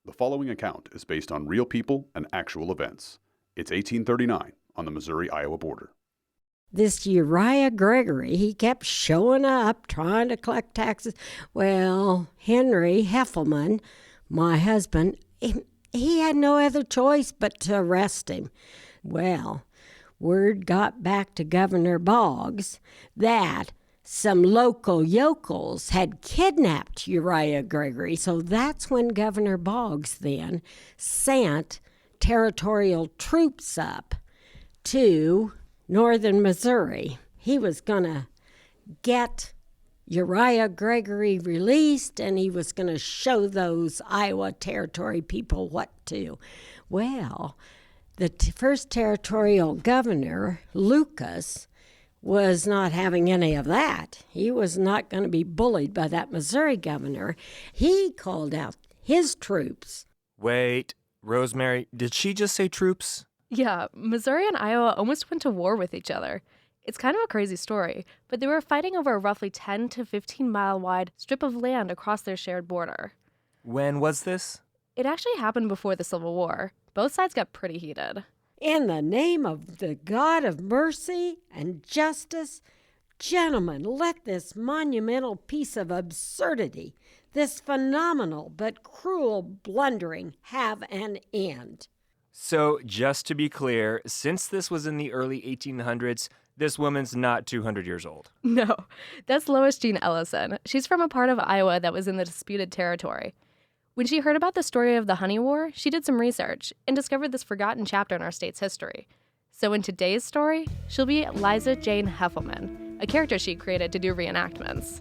The following account is based on real people and actual events. It's 1839 on the Missouri-Iowa border. This Uriah Gregory, he kept showing up trying to collect taxes. Well, Henry Heffelman, my husband, he had no other choice but to arrest him. Well, word got back to Governor Boggs that some local yokels had kidnapped Uriah Gregory. So that's when Governor Boggs then sent territorial troops up to northern Missouri. He was going to get Uriah Gregory released, and he was going to show those Iowa Territory people what to. Well, the first territorial governor, Lucas, was not having any of that. He was not going to be bullied by that Missouri governor. He called out his troops. Wait, Rosemary, did she just say troops? Yeah, Missouri and Iowa almost went to war with each other. It's kind of a crazy story, but they were fighting over a roughly 10 to 15 mile wide strip of land across their shared border. When was this? It actually happened before the Civil War. Both sides got pretty heated. In the name of the God of mercy and justice, gentlemen, let this monumental piece of absurdity, this phenomenal but cruel blundering, have an end. So, just to be clear, since this was in the early 1800s, this woman's not 200 years old. No, that's Lois Jean Ellison. She's from a part of Iowa that was in the disputed territory. When she heard about the story of the Honey War, she did some research and discovered this forgotten chapter in our state's history. So in today's story, she'll be Liza Jane Heffelman, a character she created to do reenactments.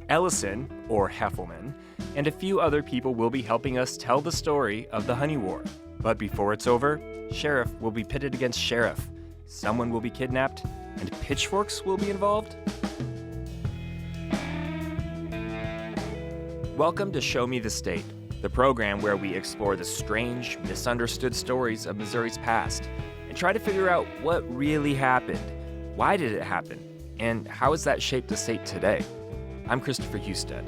Ellison, or Heffelman, and a few other people will be helping us tell the story of the Honey War. But before it's over, sheriff will be pitted against sheriff, someone will be kidnapped, and pitchforks will be involved? Welcome to Show Me the State, the program where we explore the strange, misunderstood stories of Missouri's past and try to figure out what really happened, why did it happen, and how has that shaped the state today. I'm Christopher Husted.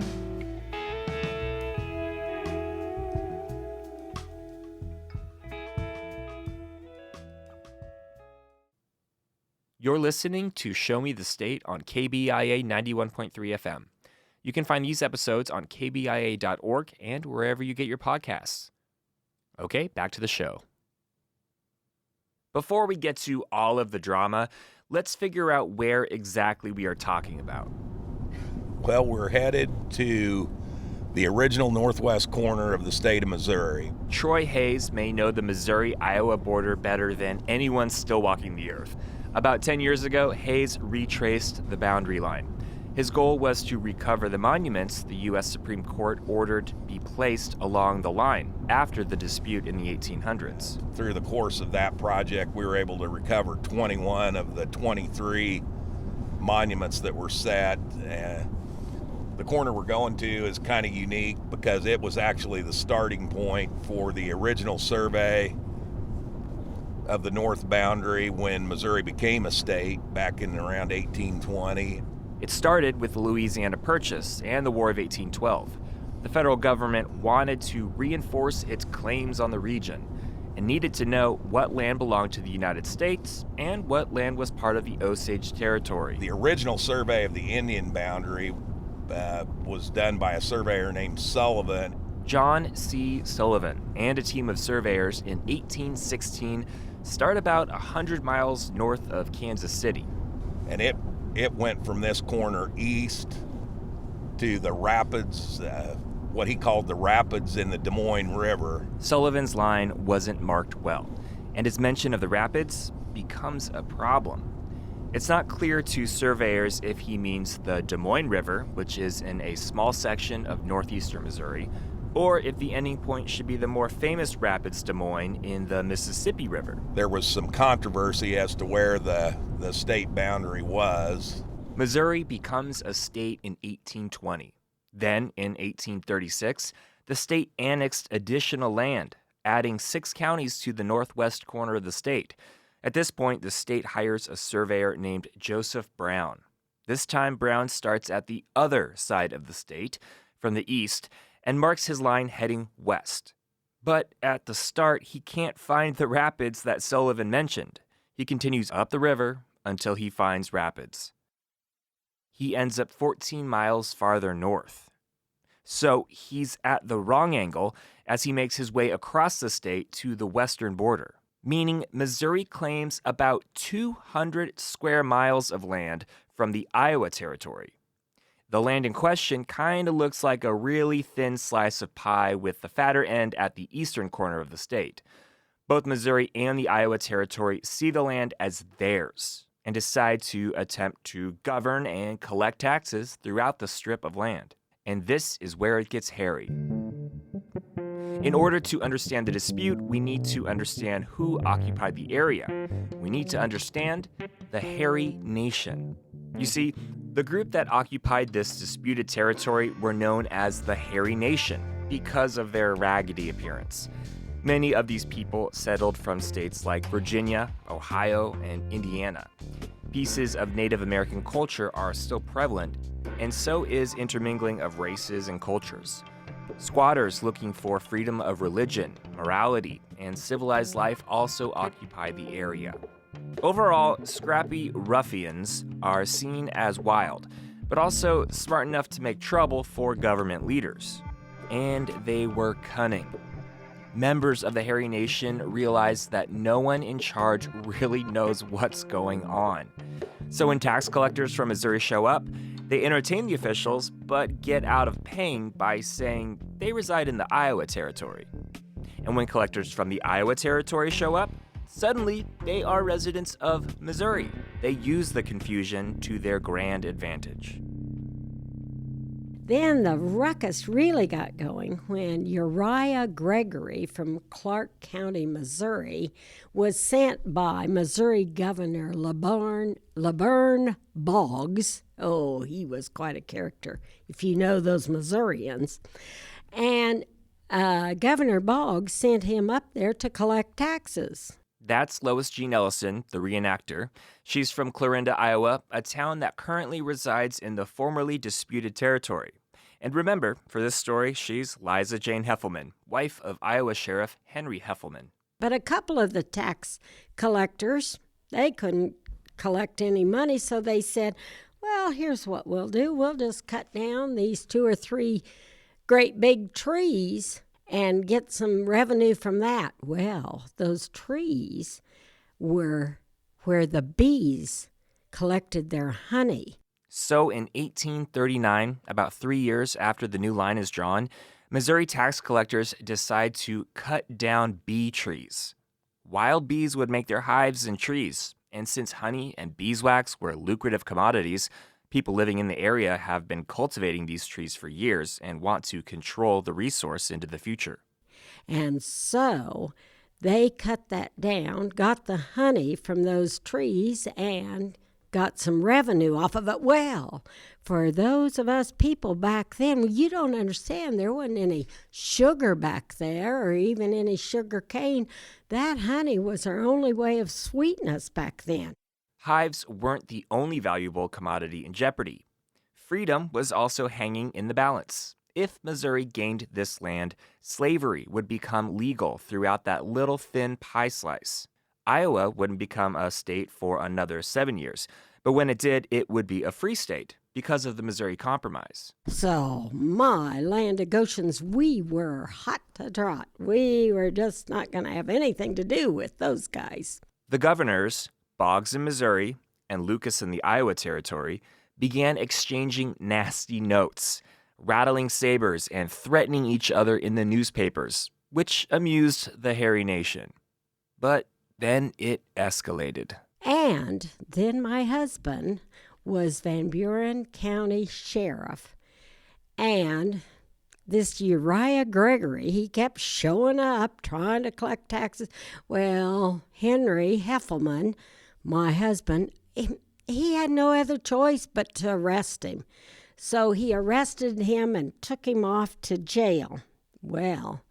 You're listening to Show Me the State on KBIA 91.3 FM. You can find these episodes on kbia.org and wherever you get your podcasts. Okay, back to the show. Before we get to all of the drama, let's figure out where exactly we are talking about. Well, we're headed to the original northwest corner of the state of Missouri. Troy Hayes may know the Missouri-Iowa border better than anyone still walking the earth. About 10 years ago, Hayes retraced the boundary line. His goal was to recover the monuments the U.S. Supreme Court ordered be placed along the line after the dispute in the 1800s. Through the course of that project, we were able to recover 21 of the 23 monuments that were set. The corner we're going to is kind of unique because it was actually the starting point for the original survey of the north boundary when Missouri became a state back in around 1820. It started with the Louisiana Purchase and the War of 1812. The federal government wanted to reinforce its claims on the region and needed to know what land belonged to the United States and what land was part of the Osage Territory. The original survey of the Indian boundary was done by a surveyor named Sullivan. John C. Sullivan and a team of surveyors in 1816 start about 100 miles north of Kansas City. And it went from this corner east to the rapids, what he called the rapids in the Des Moines River. Sullivan's line wasn't marked well, and his mention of the rapids becomes a problem. It's not clear to surveyors if he means the Des Moines River, which is in a small section of northeastern Missouri, or if the ending point should be the more famous Rapids Des Moines in the Mississippi River. There was some controversy as to where the state boundary was. Missouri becomes a state in 1820. Then, in 1836, the state annexed additional land, adding 6 counties to the northwest corner of the state. At this point, the state hires a surveyor named Joseph Brown. This time, Brown starts at the other side of the state, from the east, and marks his line heading west. But at the start, he can't find the rapids that Sullivan mentioned. He continues up the river until he finds rapids. He ends up 14 miles farther north. So he's at the wrong angle as he makes his way across the state to the western border, meaning Missouri claims about 200 square miles of land from the Iowa Territory. The land in question kind of looks like a really thin slice of pie with the fatter end at the eastern corner of the state. Both Missouri and the Iowa Territory see the land as theirs and decide to attempt to govern and collect taxes throughout the strip of land. And this is where it gets hairy. In order to understand the dispute, we need to understand who occupied the area. We need to understand the Hairy Nation. You see, the group that occupied this disputed territory were known as the Hairy Nation because of their raggedy appearance. Many of these people settled from states like Virginia, Ohio, and Indiana. Pieces of Native American culture are still prevalent, and so is intermingling of races and cultures. Squatters looking for freedom of religion, morality, and civilized life also occupy the area. Overall, scrappy ruffians are seen as wild, but also smart enough to make trouble for government leaders. And they were cunning. Members of the Hairy Nation realized that no one in charge really knows what's going on. So when tax collectors from Missouri show up, they entertain the officials, but get out of paying by saying they reside in the Iowa Territory. And when collectors from the Iowa Territory show up, suddenly they are residents of Missouri. They use the confusion to their grand advantage. Then the ruckus really got going when Uriah Gregory from Clark County, Missouri, was sent by Missouri Governor LaVern Boggs. Oh, he was quite a character, if you know those Missourians. And Governor Boggs sent him up there to collect taxes. That's Lois Jean Ellison, the reenactor. She's from Clarinda, Iowa, a town that currently resides in the formerly disputed territory. And remember, for this story, she's Liza Jane Heffelman, wife of Iowa Sheriff Henry Heffelman. But a couple of the tax collectors, they couldn't collect any money, so they said, well, here's what we'll do. We'll just cut down these 2 or 3 great big trees and get some revenue from that. Well, those trees were where the bees collected their honey. So in 1839, about 3 years after the new line is drawn, Missouri tax collectors decide to cut down bee trees. Wild bees would make their hives in trees, and since honey and beeswax were lucrative commodities, people living in the area have been cultivating these trees for years and want to control the resource into the future. And so they cut that down, got the honey from those trees, and got some revenue off of it. Well, for those of us people back then, you don't understand, there wasn't any sugar back there or even any sugar cane. That honey was our only way of sweetness back then. Hives weren't the only valuable commodity in jeopardy. Freedom was also hanging in the balance. If Missouri gained this land, slavery would become legal throughout that little thin pie slice. Iowa wouldn't become a state for another 7 years, but when it did, it would be a free state because of the Missouri Compromise. So, my land of Goshens, we were hot to trot. We were just not going to have anything to do with those guys. The governors, Boggs in Missouri and Lucas in the Iowa Territory, began exchanging nasty notes, rattling sabers and threatening each other in the newspapers, which amused the Hairy Nation. But then it escalated. And then my husband was Van Buren County Sheriff. And this Uriah Gregory, he kept showing up, trying to collect taxes. Well, Henry Heffelman, my husband, he had no other choice but to arrest him. So he arrested him and took him off to jail. Well,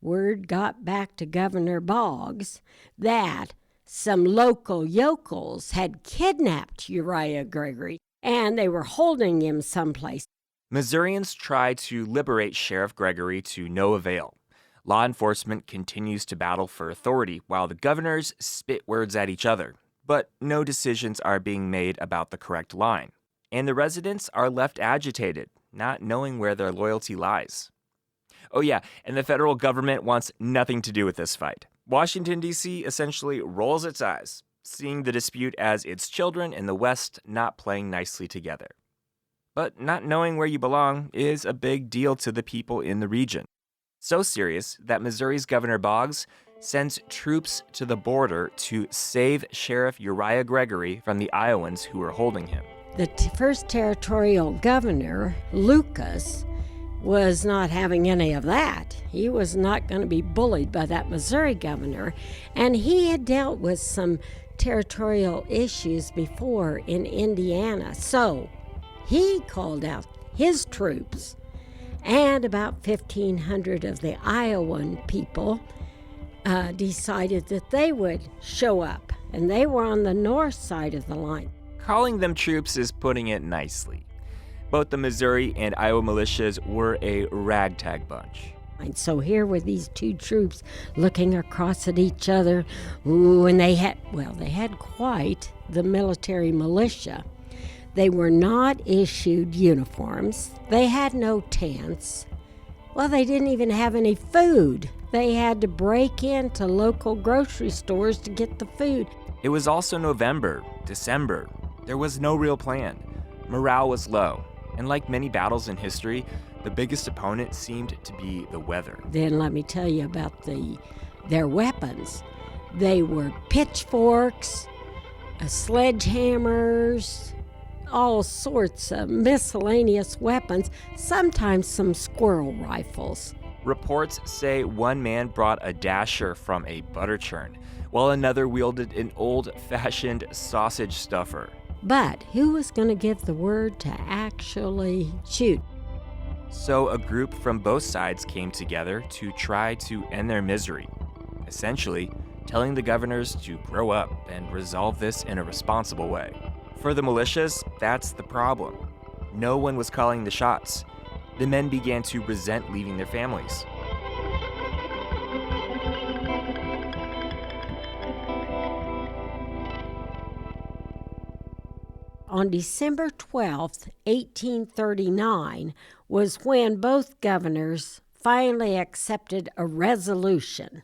word got back to Governor Boggs that some local yokels had kidnapped Uriah Gregory, and they were holding him someplace. Missourians tried to liberate Sheriff Gregory to no avail. Law enforcement continues to battle for authority while the governors spit words at each other, but no decisions are being made about the correct line. And the residents are left agitated, not knowing where their loyalty lies. Oh yeah, and the federal government wants nothing to do with this fight. Washington, D.C. essentially rolls its eyes, seeing the dispute as its children in the West not playing nicely together. But not knowing where you belong is a big deal to the people in the region. So serious that Missouri's Governor Boggs sends troops to the border to save Sheriff Uriah Gregory from the Iowans who were holding him. The first territorial governor, Lucas, was not having any of that. He was not going to be bullied by that Missouri governor, and he had dealt with some territorial issues before in Indiana. So he called out his troops, and about 1,500 of the Iowan people decided that they would show up, and they were on the north side of the line. Calling them troops is putting it nicely. Both the Missouri and Iowa militias were a ragtag bunch. And so here were these two troops looking across at each other. Ooh, and they had quite the military militia. They were not issued uniforms. They had no tents. Well, they didn't even have any food. They had to break into local grocery stores to get the food. It was also November, December. There was no real plan. Morale was low. And like many battles in history, the biggest opponent seemed to be the weather. Then let me tell you about their weapons. They were pitchforks, sledgehammers, all sorts of miscellaneous weapons, sometimes some squirrel rifles. Reports say one man brought a dasher from a butter churn, while another wielded an old-fashioned sausage stuffer. But who was going to give the word to actually shoot? So a group from both sides came together to try to end their misery, essentially telling the governors to grow up and resolve this in a responsible way. For the militias, that's the problem. No one was calling the shots. The men began to resent leaving their families. On December 12th, 1839, was when both governors finally accepted a resolution.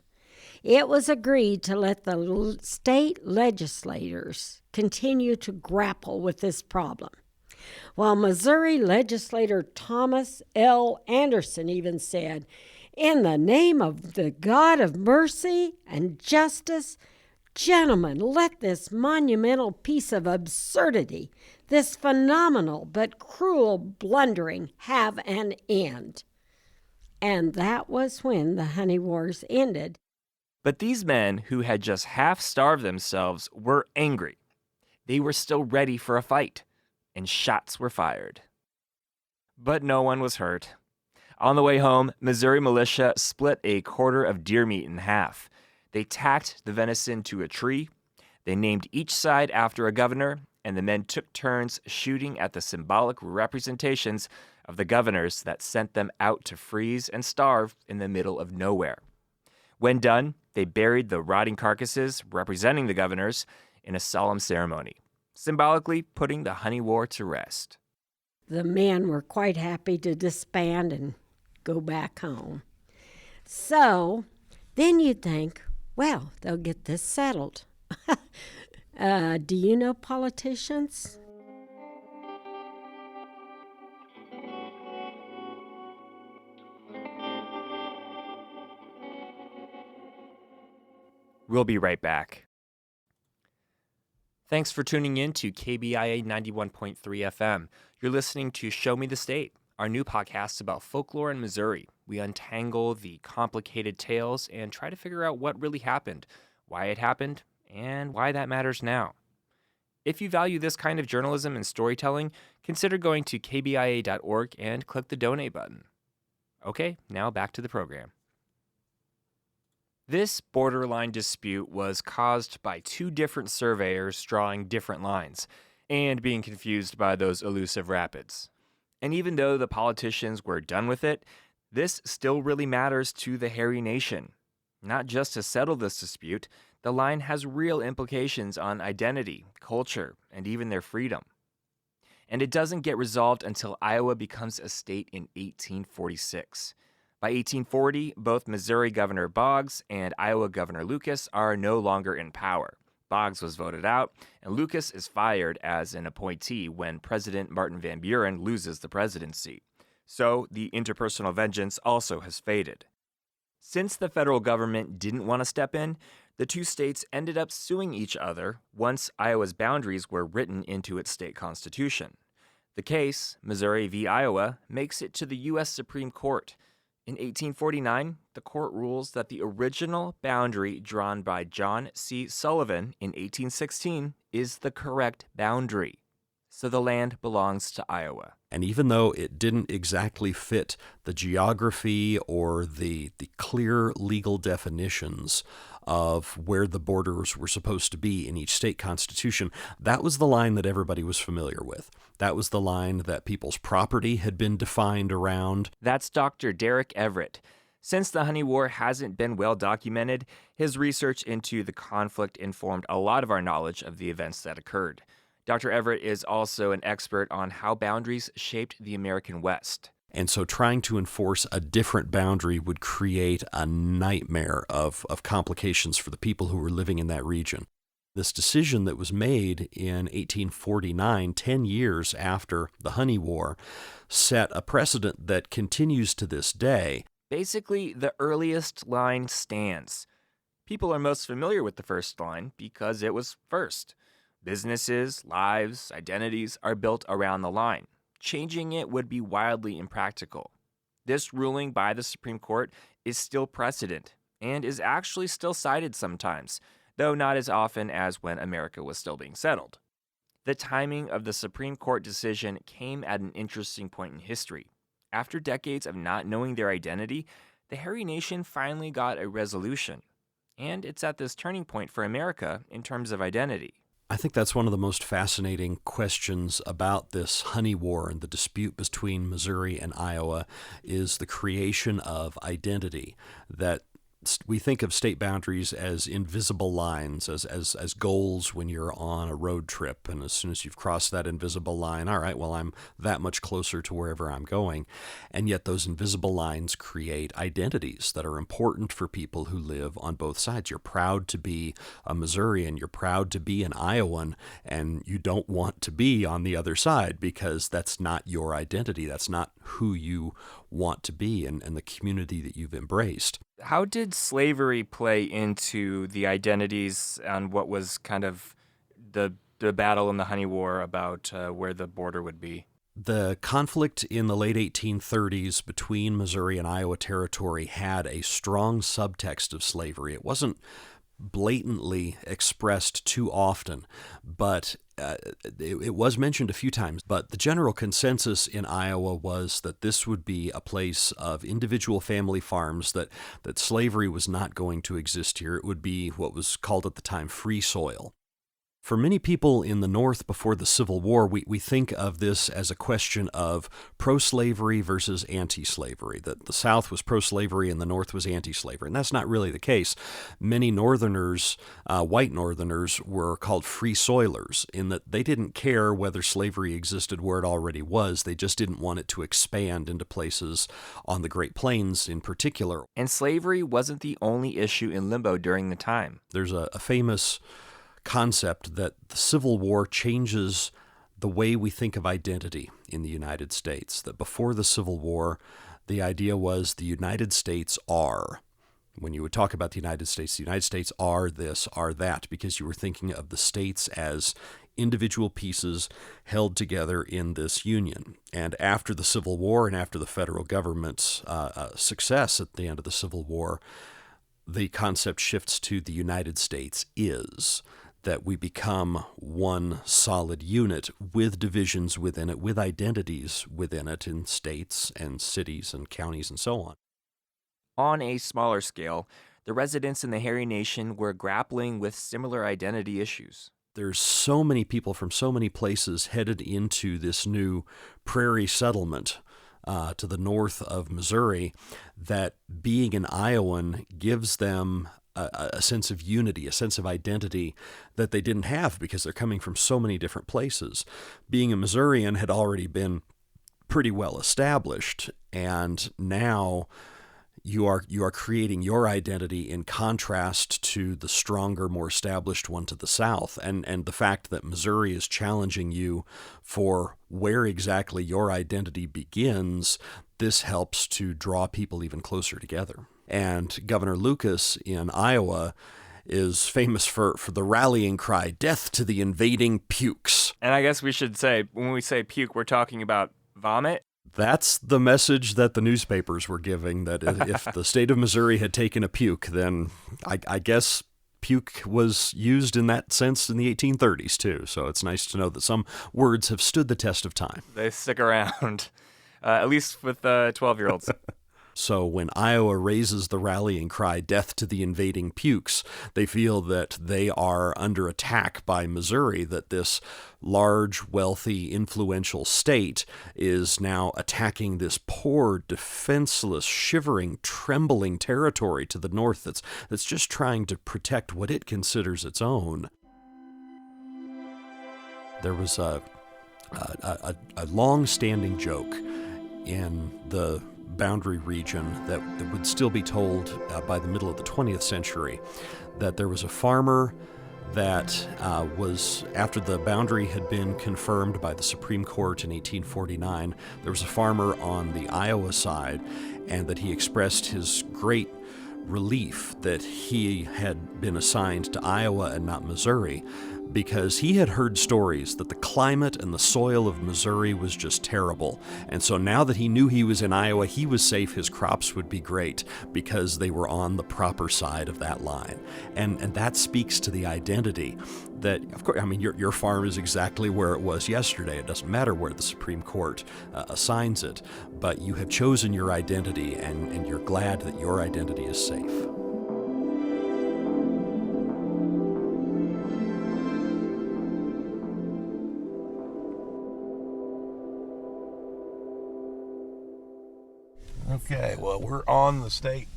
It was agreed to let the state legislators continue to grapple with this problem. While Missouri legislator Thomas L. Anderson even said, "In the name of the God of mercy and justice, gentlemen, let this monumental piece of absurdity, this phenomenal but cruel blundering, have an end." And that was when the Honey Wars ended. But these men who had just half-starved themselves were angry. They were still ready for a fight, and shots were fired. But no one was hurt. On the way home, Missouri militia split a quarter of deer meat in half. They tacked the venison to a tree, they named each side after a governor, and the men took turns shooting at the symbolic representations of the governors that sent them out to freeze and starve in the middle of nowhere. When done, they buried the rotting carcasses representing the governors in a solemn ceremony, symbolically putting the Honey War to rest. The men were quite happy to disband and go back home. So then you'd think, well, they'll get this settled. Do you know politicians? We'll be right back. Thanks for tuning in to KBIA 91.3 FM. You're listening to Show Me the State, our new podcast about folklore in Missouri. We untangle the complicated tales and try to figure out what really happened, why it happened, and why that matters now. If you value this kind of journalism and storytelling, consider going to kbia.org and click the donate button. Okay, now back to the program. This borderline dispute was caused by two different surveyors drawing different lines and being confused by those elusive rapids. And even though the politicians were done with it, This still really matters to the Hairy Nation. Not just to settle this dispute, the line has real implications on identity, culture, and even their freedom. And it doesn't get resolved until Iowa becomes a state in 1846. By 1840, both Missouri Governor Boggs and Iowa Governor Lucas are no longer in power. Boggs was voted out, and Lucas is fired as an appointee when President Martin Van Buren loses the presidency. So the interpersonal vengeance also has faded. Since the federal government didn't want to step in, the two states ended up suing each other once Iowa's boundaries were written into its state constitution. The case, Missouri v. Iowa, makes it to the U.S. Supreme Court. In 1849, the court rules that the original boundary drawn by John C. Sullivan in 1816 is the correct boundary. So the land belongs to Iowa. And even though it didn't exactly fit the geography or the clear legal definitions of where the borders were supposed to be in each state constitution, that was the line that everybody was familiar with. That was the line that people's property had been defined around. That's Dr. Derek Everett. Since the Honey War hasn't been well documented, his research into the conflict informed a lot of our knowledge of the events that occurred. Dr. Everett is also an expert on how boundaries shaped the American West. And so trying to enforce a different boundary would create a nightmare of complications for the people who were living in that region. This decision that was made in 1849, 10 years after the Honey War, set a precedent that continues to this day. Basically, the earliest line stands. People are most familiar with the first line because it was first. Businesses, lives, identities are built around the line. Changing it would be wildly impractical. This ruling by the Supreme Court is still precedent and is actually still cited sometimes, though not as often as when America was still being settled. The timing of the Supreme Court decision came at an interesting point in history. After decades of not knowing their identity, the Hairy Nation finally got a resolution. And it's at this turning point for America in terms of identity. I think that's one of the most fascinating questions about this Honey War and the dispute between Missouri and Iowa is the creation of identity. That we think of state boundaries as invisible lines, as goals when you're on a road trip. And as soon as you've crossed that invisible line, all right, well, I'm that much closer to wherever I'm going. And yet those invisible lines create identities that are important for people who live on both sides. You're proud to be a Missourian, you're proud to be an Iowan, and you don't want to be on the other side because that's not your identity. That's not who you want to be and the community that you've embraced. How did slavery play into the identities and what was kind of the battle in the Honey War about where the border would be? The conflict in the late 1830s between Missouri and Iowa Territory had a strong subtext of slavery. It wasn't blatantly expressed too often, but it was mentioned a few times. But the general consensus in Iowa was that this would be a place of individual family farms, that slavery was not going to exist here. It would be what was called at the time free soil. For many people in the North before the Civil War, we think of this as a question of pro-slavery versus anti-slavery, that the South was pro-slavery and the North was anti-slavery. And that's not really the case. Many Northerners, white Northerners, were called free soilers in that they didn't care whether slavery existed where it already was. They just didn't want it to expand into places on the Great Plains in particular. And slavery wasn't the only issue in limbo during the time. There's a famous concept that the Civil War changes the way we think of identity in the United States. That before the Civil War, the idea was the United States are. When you would talk about the United States are this, are that, because you were thinking of the states as individual pieces held together in this union. And after the Civil War and after the federal government's success at the end of the Civil War, the concept shifts to the United States is. That we become one solid unit with divisions within it, with identities within it in states and cities and counties and so on. On a smaller scale, the residents in the Hairy Nation were grappling with similar identity issues. There's so many people from so many places headed into this new prairie settlement to the north of Missouri, that being an Iowan gives them a sense of unity, a sense of identity that they didn't have because they're coming from so many different places. Being a Missourian had already been pretty well established, and now you are creating your identity in contrast to the stronger, more established one to the south. And the fact that Missouri is challenging you for where exactly your identity begins, this helps to draw people even closer together. And Governor Lucas in Iowa is famous for the rallying cry, "Death to the invading pukes." And I guess we should say, when we say puke, we're talking about vomit. That's the message that the newspapers were giving, that if the state of Missouri had taken a puke, then I guess puke was used in that sense in the 1830s too. So it's nice to know that some words have stood the test of time. They stick around, at least with 12-year-olds. So when Iowa raises the rallying cry, "Death to the invading pukes," they feel that they are under attack by Missouri, that this large, wealthy, influential state is now attacking this poor, defenseless, shivering, trembling territory to the north that's just trying to protect what it considers its own. There was a long-standing joke in the boundary region that would still be told by the middle of the 20th century, that there was a farmer that was, after the boundary had been confirmed by the Supreme Court in 1849, there was a farmer on the Iowa side, and that he expressed his great relief that he had been assigned to Iowa and not Missouri, because he had heard stories that the climate and the soil of Missouri was just terrible. And so now that he knew he was in Iowa, he was safe, his crops would be great because they were on the proper side of that line. And that speaks to the identity that, of course, I mean, your farm is exactly where it was yesterday. It doesn't matter where the Supreme Court assigns it, but you have chosen your identity, and you're glad that your identity is safe. Okay, well, we're on the state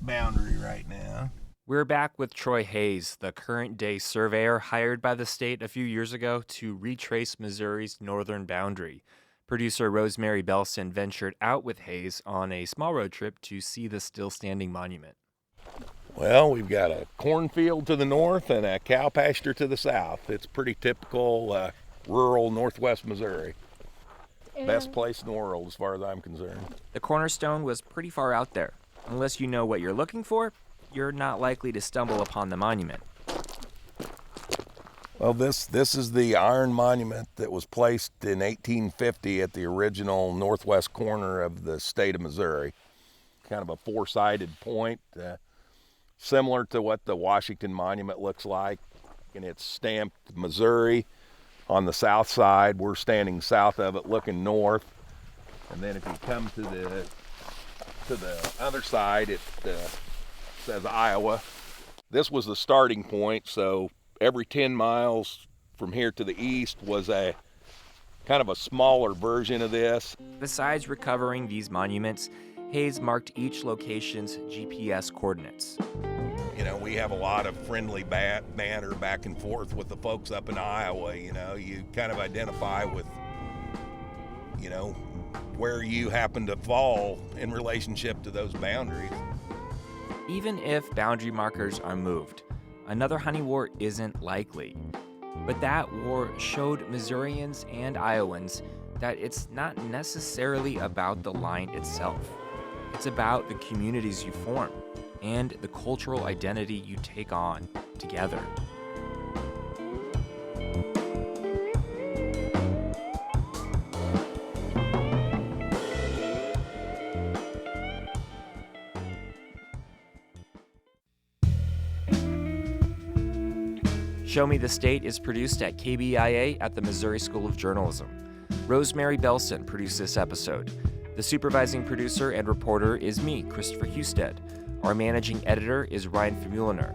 boundary right now. We're back with Troy Hayes, the current-day surveyor hired by the state a few years ago to retrace Missouri's northern boundary. Producer Rosemary Belson ventured out with Hayes on a small road trip to see the still-standing monument. Well, we've got a cornfield to the north and a cow pasture to the south. It's pretty typical rural northwest Missouri. Best place in the world as far as I'm concerned. The cornerstone was pretty far out there. Unless you know what you're looking for, you're not likely to stumble upon the monument. Well, this is the iron monument that was placed in 1850 at the original northwest corner of the state of Missouri. Kind of a four-sided point, similar to what the Washington Monument looks like, and it's stamped Missouri on the south side. We're standing south of it looking north, and then if you come to the other side, it says Iowa. This was the starting point, so every 10 miles from here to the east was a kind of a smaller version of this. Besides recovering these monuments, Hayes marked each location's GPS coordinates. You know, we have a lot of friendly banter back and forth with the folks up in Iowa. You know, you kind of identify with, you know, where you happen to fall in relationship to those boundaries. Even if boundary markers are moved, another honey war isn't likely. But that war showed Missourians and Iowans that it's not necessarily about the line itself. It's about the communities you form and the cultural identity you take on together. Show Me the State is produced at KBIA at the Missouri School of Journalism. Rosemary Belson produced this episode. The supervising producer and reporter is me, Christopher Husted. Our managing editor is Ryan Famuliner.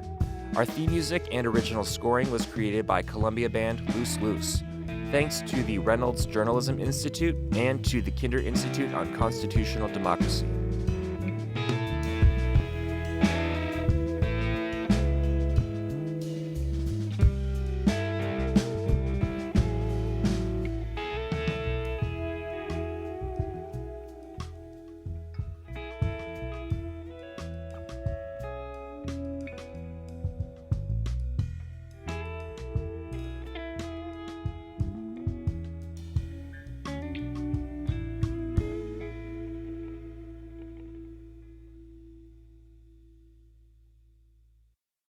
Our theme music and original scoring was created by Columbia band Loose Loose. Thanks to the Reynolds Journalism Institute and to the Kinder Institute on Constitutional Democracy.